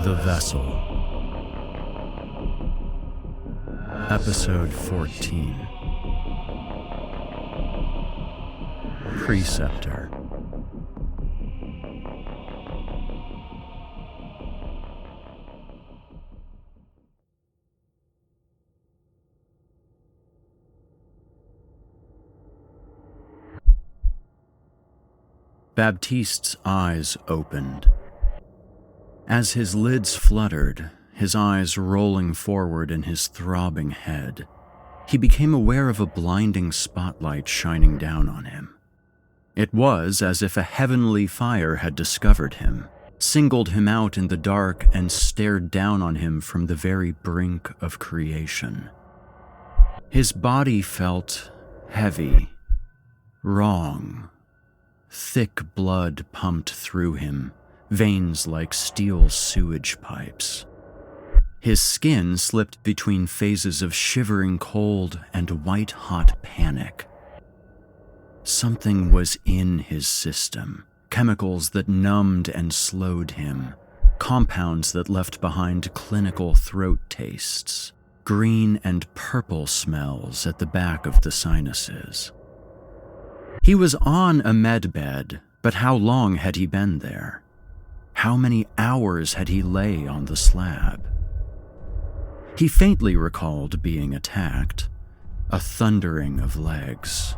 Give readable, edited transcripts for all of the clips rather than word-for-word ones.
The Vessel. Episode 14. Praeceptor. Baptiste's eyes opened. As his lids fluttered, his eyes rolling forward in his throbbing head, he became aware of a blinding spotlight shining down on him. It was as if a heavenly fire had discovered him, singled him out in the dark, and stared down on him from the very brink of creation. His body felt heavy, wrong. Thick blood pumped through him, veins like steel sewage pipes. His skin slipped between phases of shivering cold and white-hot panic. Something was in his system, chemicals that numbed and slowed him, compounds that left behind clinical throat tastes, green and purple smells at the back of the sinuses. He was on a med bed, but how long had he been there? How many hours had he lay on the slab? He faintly recalled being attacked, a thundering of legs.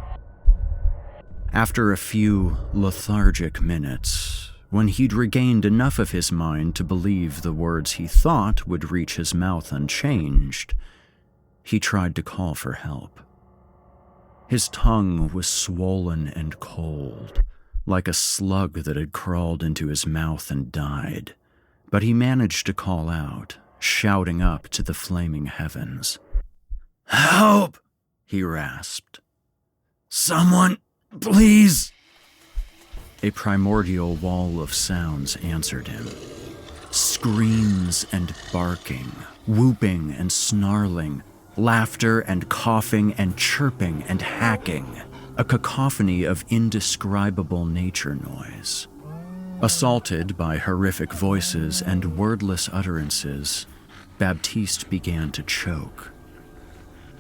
After a few lethargic minutes, when he'd regained enough of his mind to believe the words he thought would reach his mouth unchanged, he tried to call for help. His tongue was swollen and cold, like a slug that had crawled into his mouth and died, but he managed to call out, shouting up to the flaming heavens. "Help!" he rasped. "Someone, please!" A primordial wall of sounds answered him. Screams and barking, whooping and snarling, laughter and coughing and chirping and hacking, a cacophony of indescribable nature noise. Assaulted by horrific voices and wordless utterances, Baptiste began to choke.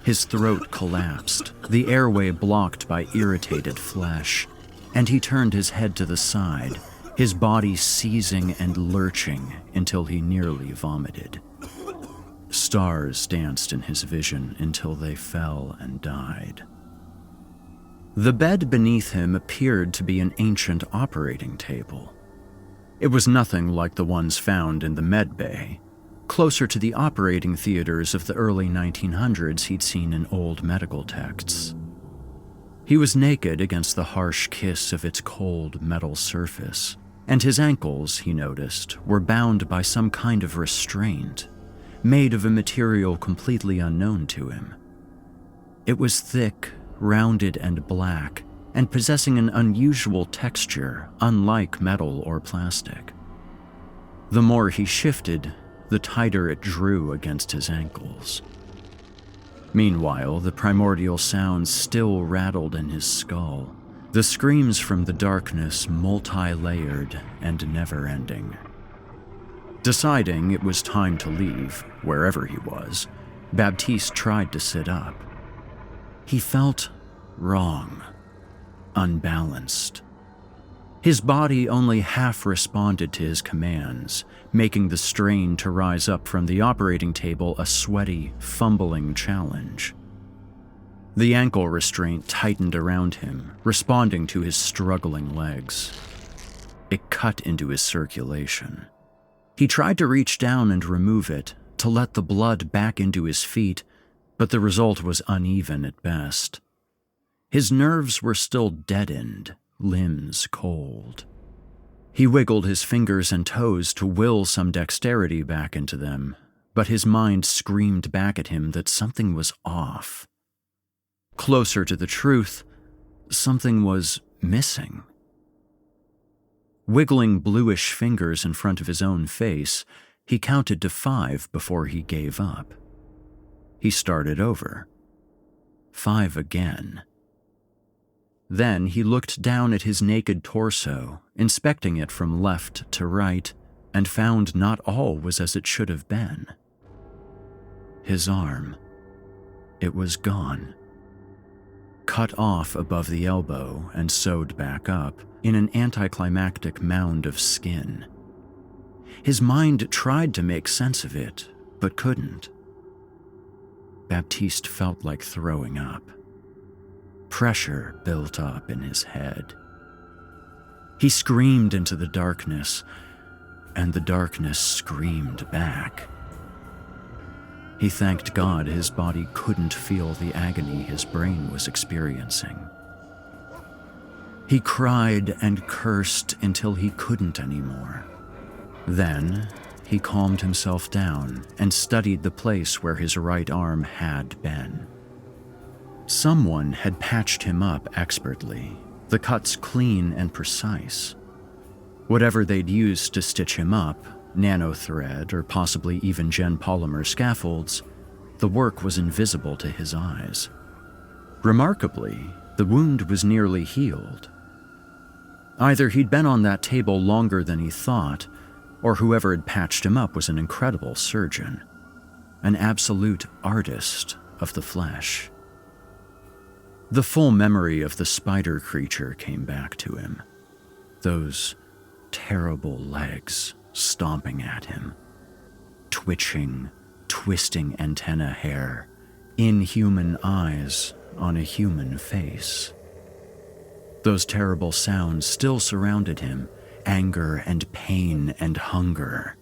His throat collapsed, the airway blocked by irritated flesh, and he turned his head to the side, his body seizing and lurching until he nearly vomited. Stars danced in his vision until they fell and died. The bed beneath him appeared to be an ancient operating table. It was nothing like the ones found in the med bay, closer to the operating theaters of the early 1900s he'd seen in old medical texts. He was naked against the harsh kiss of its cold metal surface, and his ankles, he noticed, were bound by some kind of restraint, made of a material completely unknown to him. It was thick, rounded and black, and possessing an unusual texture, unlike metal or plastic. The more he shifted, the tighter it drew against his ankles. Meanwhile, the primordial sounds still rattled in his skull, the screams from the darkness multi-layered and never-ending. Deciding it was time to leave, wherever he was, Baptiste tried to sit up. He felt wrong, unbalanced. His body only half responded to his commands, making the strain to rise up from the operating table a sweaty, fumbling challenge. The ankle restraint tightened around him, responding to his struggling legs. It cut into his circulation. He tried to reach down and remove it, to let the blood back into his feet, but the result was uneven at best. His nerves were still deadened, limbs cold. He wiggled his fingers and toes to will some dexterity back into them, but his mind screamed back at him that something was off. Closer to the truth, something was missing. Wiggling bluish fingers in front of his own face, he counted to 5 before he gave up. He started over. 5 again. Then he looked down at his naked torso, inspecting it from left to right, and found not all was as it should have been. His arm, it was gone. Cut off above the elbow and sewed back up in an anticlimactic mound of skin. His mind tried to make sense of it, but couldn't. Baptiste felt like throwing up. Pressure built up in his head. He screamed into the darkness, and the darkness screamed back. He thanked God his body couldn't feel the agony his brain was experiencing. He cried and cursed until he couldn't anymore. Then, he calmed himself down and studied the place where his right arm had been. Someone had patched him up expertly, the cuts clean and precise. Whatever they'd used to stitch him up, nanothread or possibly even gen polymer scaffolds, the work was invisible to his eyes. Remarkably, the wound was nearly healed. Either he'd been on that table longer than he thought, or whoever had patched him up was an incredible surgeon, an absolute artist of the flesh. The full memory of the spider creature came back to him. Those terrible legs stomping at him, twitching, twisting antenna hair, inhuman eyes on a human face. Those terrible sounds still surrounded him, anger and pain and hunger,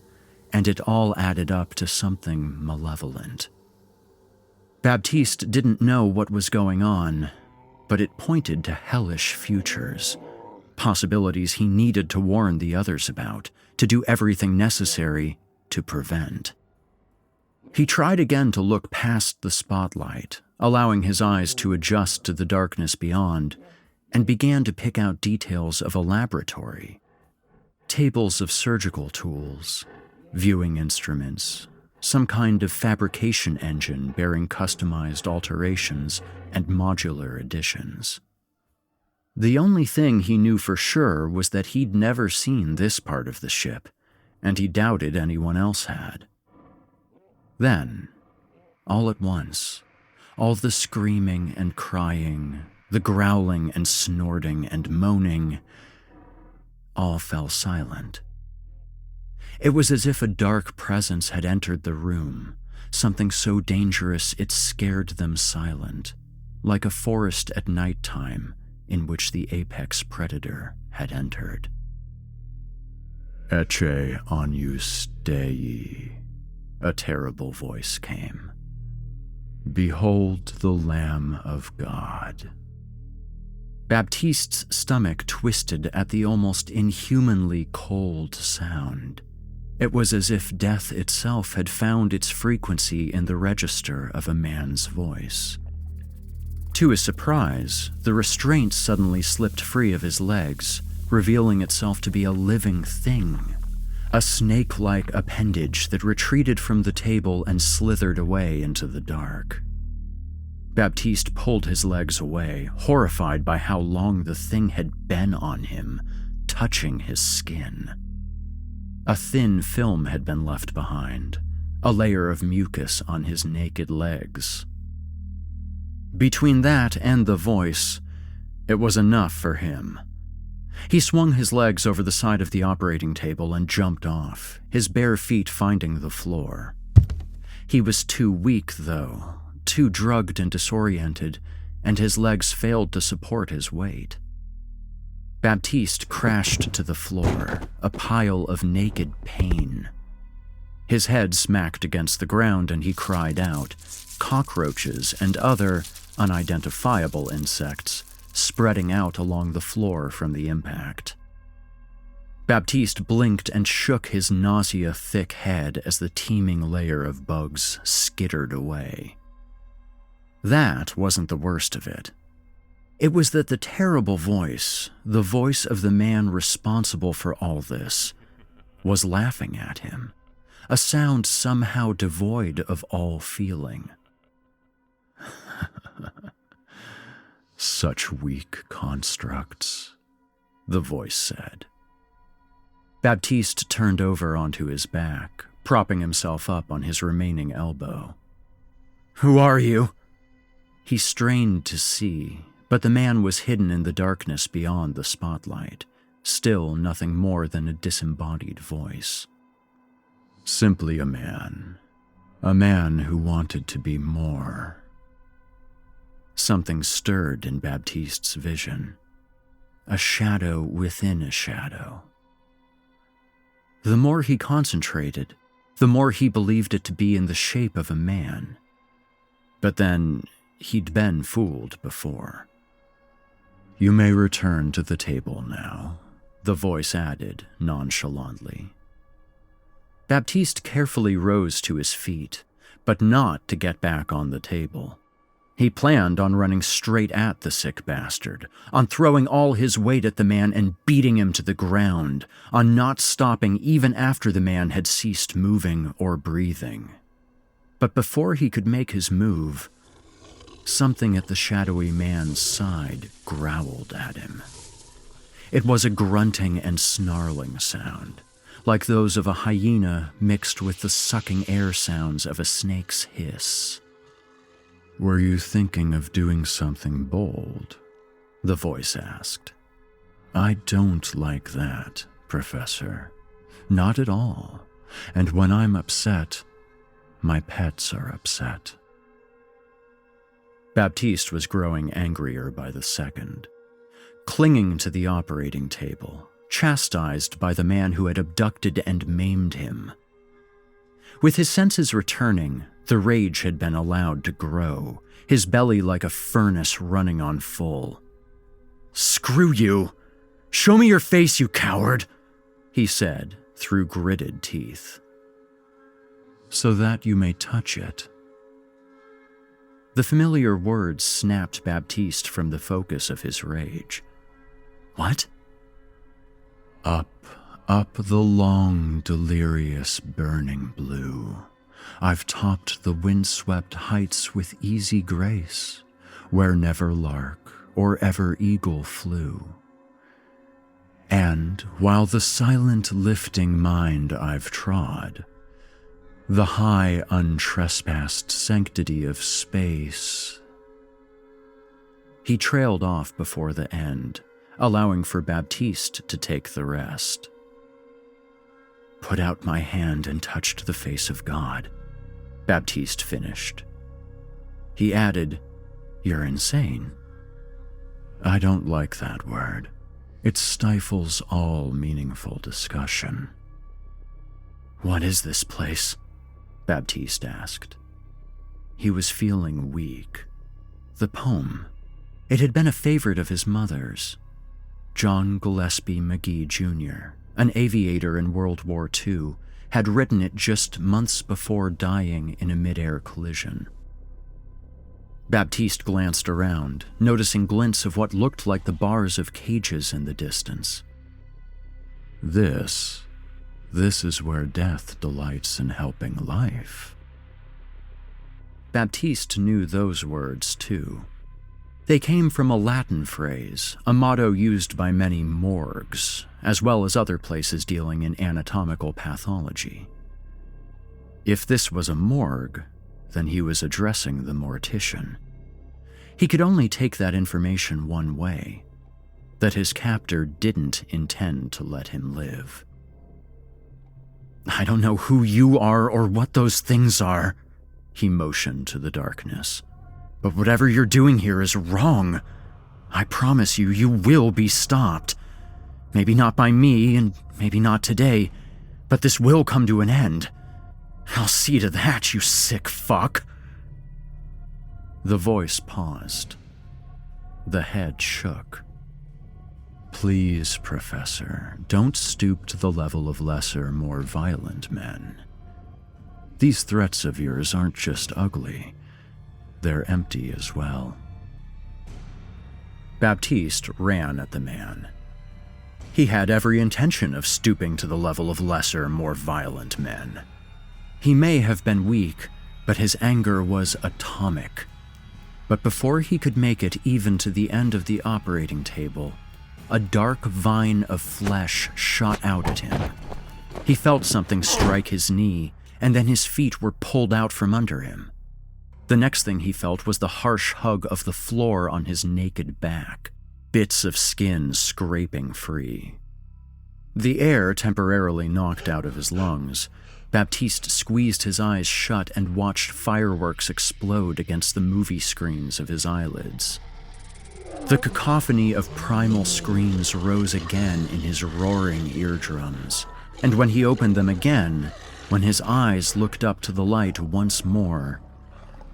and it all added up to something malevolent. Baptiste didn't know what was going on, but it pointed to hellish futures, possibilities he needed to warn the others about, to do everything necessary to prevent. He tried again to look past the spotlight, allowing his eyes to adjust to the darkness beyond, and began to pick out details of a laboratory. Tables of surgical tools, viewing instruments, some kind of fabrication engine bearing customized alterations and modular additions. The only thing he knew for sure was that he'd never seen this part of the ship, and he doubted anyone else had. Then, all at once, all the screaming and crying, the growling and snorting and moaning, all fell silent. It was as if a dark presence had entered the room, something so dangerous it scared them silent, like a forest at night time in which the apex predator had entered. Ecce agnus Dei, a terrible voice came. Behold the Lamb of God. Baptiste's stomach twisted at the almost inhumanly cold sound. It was as if death itself had found its frequency in the register of a man's voice. To his surprise, the restraint suddenly slipped free of his legs, revealing itself to be a living thing, a snake-like appendage that retreated from the table and slithered away into the dark. Baptiste pulled his legs away, horrified by how long the thing had been on him, touching his skin. A thin film had been left behind, a layer of mucus on his naked legs. Between that and the voice, it was enough for him. He swung his legs over the side of the operating table and jumped off, his bare feet finding the floor. He was too weak, though, too drugged and disoriented, and his legs failed to support his weight. Baptiste crashed to the floor, a pile of naked pain. His head smacked against the ground and he cried out, cockroaches and other unidentifiable insects spreading out along the floor from the impact. Baptiste blinked and shook his nausea-thick head as the teeming layer of bugs skittered away. That wasn't the worst of it. It was that the terrible voice, the voice of the man responsible for all this, was laughing at him, a sound somehow devoid of all feeling. Such weak constructs, the voice said. Baptiste turned over onto his back, propping himself up on his remaining elbow. "Who are you?" He strained to see, but the man was hidden in the darkness beyond the spotlight, still nothing more than a disembodied voice. "Simply a man who wanted to be more." Something stirred in Baptiste's vision, a shadow within a shadow. The more he concentrated, the more he believed it to be in the shape of a man. But then, he'd been fooled before. "You may return to the table now," the voice added nonchalantly. Baptiste carefully rose to his feet, but not to get back on the table. He planned on running straight at the sick bastard, on throwing all his weight at the man and beating him to the ground, on not stopping even after the man had ceased moving or breathing. But before he could make his move, something at the shadowy man's side growled at him. It was a grunting and snarling sound, like those of a hyena mixed with the sucking air sounds of a snake's hiss. "Were you thinking of doing something bold?" the voice asked. "I don't like that, Professor. Not at all. And when I'm upset, my pets are upset." Baptiste was growing angrier by the second. Clinging to the operating table, chastised by the man who had abducted and maimed him. With his senses returning, the rage had been allowed to grow, his belly like a furnace running on full. "Screw you! Show me your face, you coward!" he said through gritted teeth. "So that you may touch it." The familiar words snapped Baptiste from the focus of his rage. "What?" Up the long, delirious, burning blue. I've topped the windswept heights with easy grace, where never lark or ever eagle flew. And while the silent lifting mind I've trod, the high untrespassed sanctity of space. He trailed off before the end, allowing for Baptiste to take the rest. "Put out my hand and touched the face of God," Baptiste finished. He added, "You're insane." "I don't like that word. It stifles all meaningful discussion." "What is this place?" Baptiste asked. He was feeling weak. The poem. It had been a favorite of his mother's. John Gillespie McGee, Jr., an aviator in World War II, had written it just months before dying in a mid-air collision. Baptiste glanced around, noticing glints of what looked like the bars of cages in the distance. This is where death delights in helping life." Baptiste knew those words, too. They came from a Latin phrase, a motto used by many morgues, as well as other places dealing in anatomical pathology. If this was a morgue, then he was addressing the mortician. He could only take that information one way, that his captor didn't intend to let him live. "I don't know who you are or what those things are," he motioned to the darkness. "But whatever you're doing here is wrong. I promise you, you will be stopped. Maybe not by me, and maybe not today, but this will come to an end. I'll see to that, you sick fuck." The voice paused. The head shook. "Please, Professor, don't stoop to the level of lesser, more violent men. These threats of yours aren't just ugly. They're empty as well." Baptiste ran at the man. He had every intention of stooping to the level of lesser, more violent men. He may have been weak, but his anger was atomic. But before he could make it even to the end of the operating table, a dark vine of flesh shot out at him. He felt something strike his knee, and then his feet were pulled out from under him. The next thing he felt was the harsh hug of the floor on his naked back, bits of skin scraping free. The air temporarily knocked out of his lungs. Baptiste squeezed his eyes shut and watched fireworks explode against the movie screens of his eyelids. The cacophony of primal screams rose again in his roaring eardrums, and when he opened them again, when his eyes looked up to the light once more,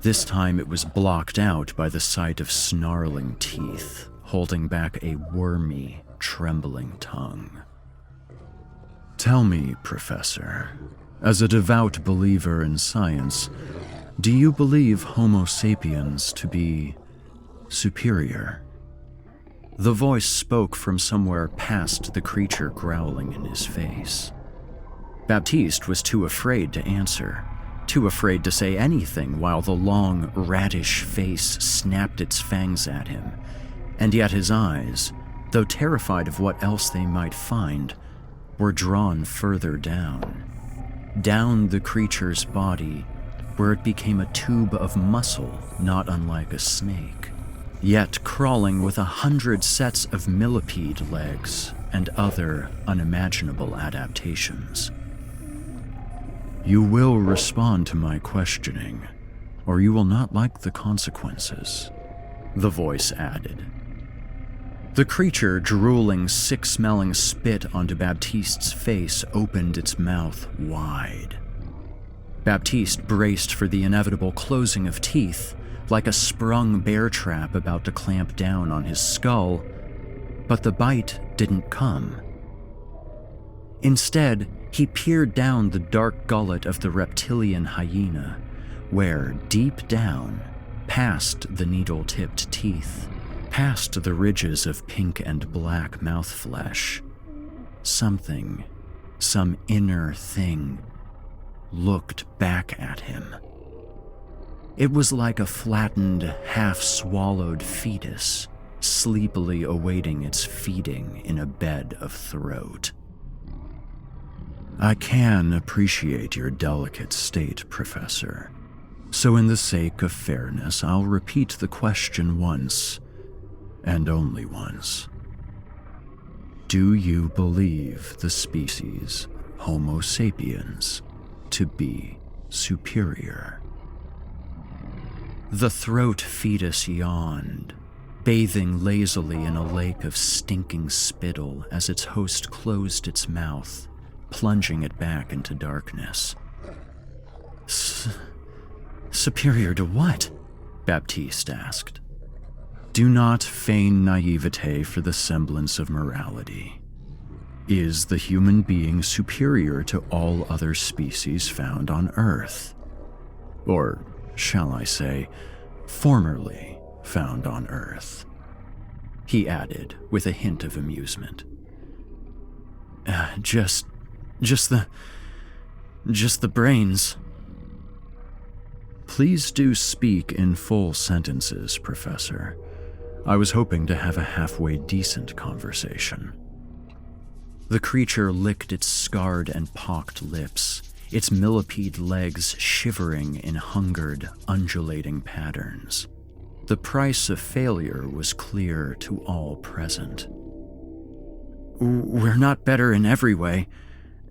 this time it was blocked out by the sight of snarling teeth, holding back a wormy, trembling tongue. Tell me, Professor, as a devout believer in science, do you believe Homo sapiens to be superior? The voice spoke from somewhere past the creature growling in his face. Baptiste was too afraid to answer, too afraid to say anything while the long, radish face snapped its fangs at him, and yet his eyes, though terrified of what else they might find, were drawn further down the creature's body, where it became a tube of muscle not unlike a snake, yet crawling with 100 sets of millipede legs and other unimaginable adaptations. You will respond to my questioning, or you will not like the consequences, the voice added. The creature, drooling, sick-smelling spit onto Baptiste's face, opened its mouth wide. Baptiste braced for the inevitable closing of teeth, like a sprung bear trap about to clamp down on his skull, but the bite didn't come. Instead, he peered down the dark gullet of the reptilian hyena, where, deep down, past the needle-tipped teeth, past the ridges of pink and black mouthflesh, something, some inner thing, looked back at him. It was like a flattened, half-swallowed fetus, sleepily awaiting its feeding in a bed of throat. I can appreciate your delicate state, Professor, so in the sake of fairness, I'll repeat the question once, and only once. Do you believe the species Homo sapiens to be superior? The throat fetus yawned, bathing lazily in a lake of stinking spittle as its host closed its mouth, plunging it back into darkness. Superior to what? Baptiste asked. Do not feign naivete for the semblance of morality. Is the human being superior to all other species found on Earth? Or, shall I say, formerly found on Earth? He added, with a hint of amusement. Just the brains. Please do speak in full sentences, Professor. I was hoping to have a halfway decent conversation. The creature licked its scarred and pocked lips, its millipede legs shivering in hungered, undulating patterns. The price of failure was clear to all present. We're not better in every way,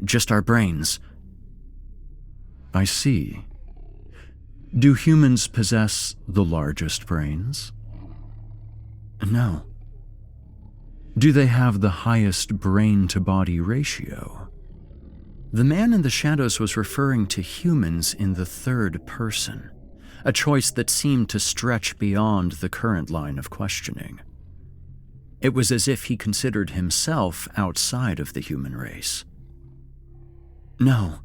just our brains. I see. Do humans possess the largest brains? No. Do they have the highest brain-to-body ratio? The man in the shadows was referring to humans in the third person, a choice that seemed to stretch beyond the current line of questioning. It was as if he considered himself outside of the human race. No,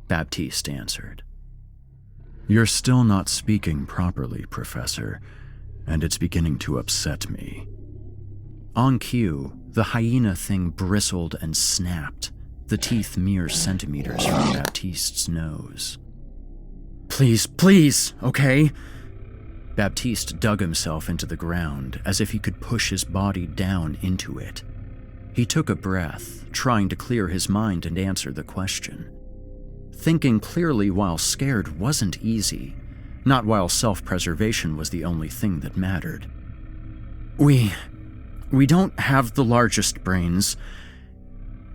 Baptiste answered. You're still not speaking properly, Professor, and it's beginning to upset me. On cue, the hyena thing bristled and snapped, the teeth mere centimeters from Baptiste's nose. Please, okay? Baptiste dug himself into the ground as if he could push his body down into it, He took a breath, trying to clear his mind and answer the question. Thinking clearly while scared wasn't easy, not while self-preservation was the only thing that mattered. We don't have the largest brains.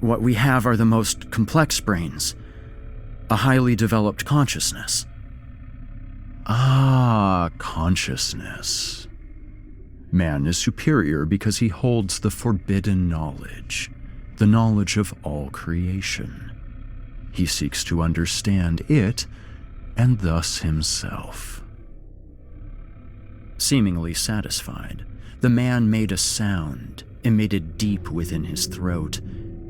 What we have are the most complex brains. A highly developed consciousness. Ah, consciousness. Man is superior because he holds the forbidden knowledge, the knowledge of all creation. He seeks to understand it, and thus himself. Seemingly satisfied, the man made a sound, emitted deep within his throat,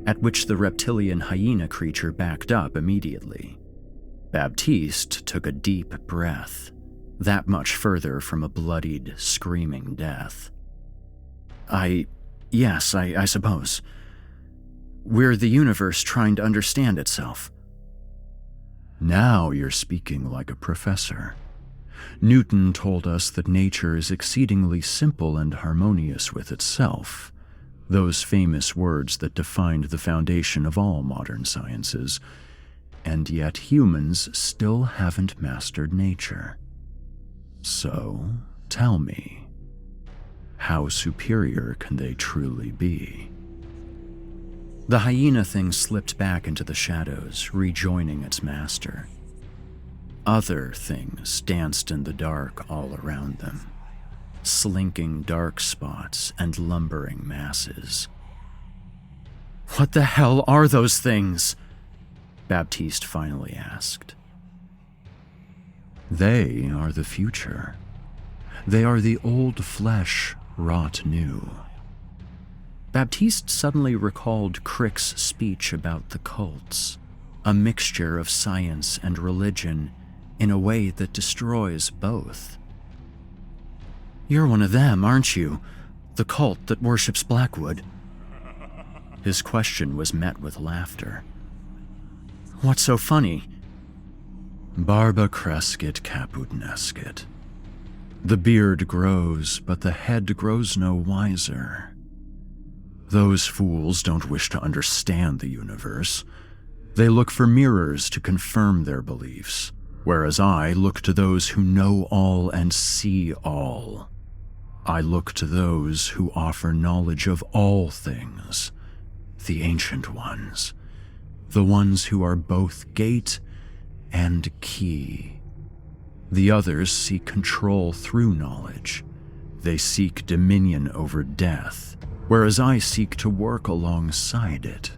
at which the reptilian hyena creature backed up immediately. Baptiste took a deep breath, that much further from a bloodied, screaming death. Yes, I suppose. We're the universe trying to understand itself. Now you're speaking like a professor. Newton told us that nature is exceedingly simple and harmonious with itself. Those famous words that defined the foundation of all modern sciences. And yet humans still haven't mastered nature. So, tell me, how superior can they truly be? The hyena thing slipped back into the shadows, rejoining its master. Other things danced in the dark all around them, slinking dark spots and lumbering masses. What the hell are those things? Baptiste finally asked. They are the future. They are the old flesh wrought new. Baptiste suddenly recalled Crick's speech about the cults, a mixture of science and religion in a way that destroys both. You're one of them, aren't you? The cult that worships Blackwood. His question was met with laughter. What's so funny? Barba crescit caput nescit. The beard grows, but the head grows no wiser. Those fools don't wish to understand the universe. They look for mirrors to confirm their beliefs, whereas I look to those who know all and see all. I look to those who offer knowledge of all things, the ancient ones, the ones who are both gate and key. The others seek control through knowledge. They seek dominion over death, whereas I seek to work alongside it.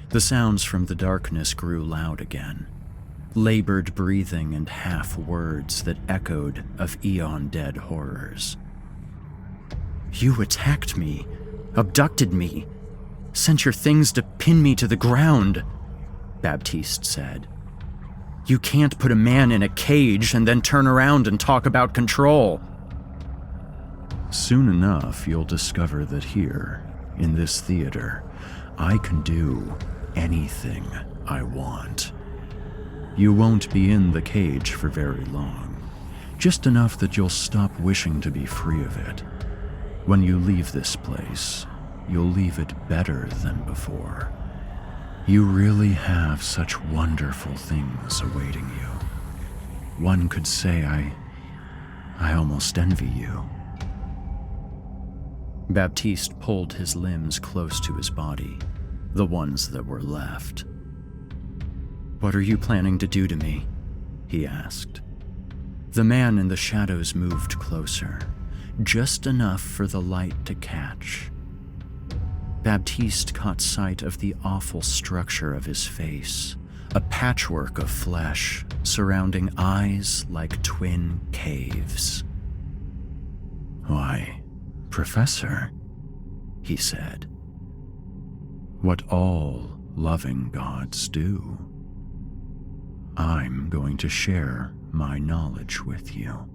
The sounds from the darkness grew loud again, labored breathing and half-words that echoed of eon-dead horrors. You attacked me, abducted me, sent your things to pin me to the ground, Baptiste said. You can't put a man in a cage and then turn around and talk about control. Soon enough, you'll discover that here, in this theater, I can do anything I want. You won't be in the cage for very long, just enough that you'll stop wishing to be free of it. When you leave this place, you'll leave it better than before. You really have such wonderful things awaiting you. One could say I almost envy you. Baptiste pulled his limbs close to his body, the ones that were left. What are you planning to do to me? He asked. The man in the shadows moved closer, just enough for the light to catch. Baptiste caught sight of the awful structure of his face, a patchwork of flesh surrounding eyes like twin caves. Why, Professor, he said, what all loving gods do. I'm going to share my knowledge with you.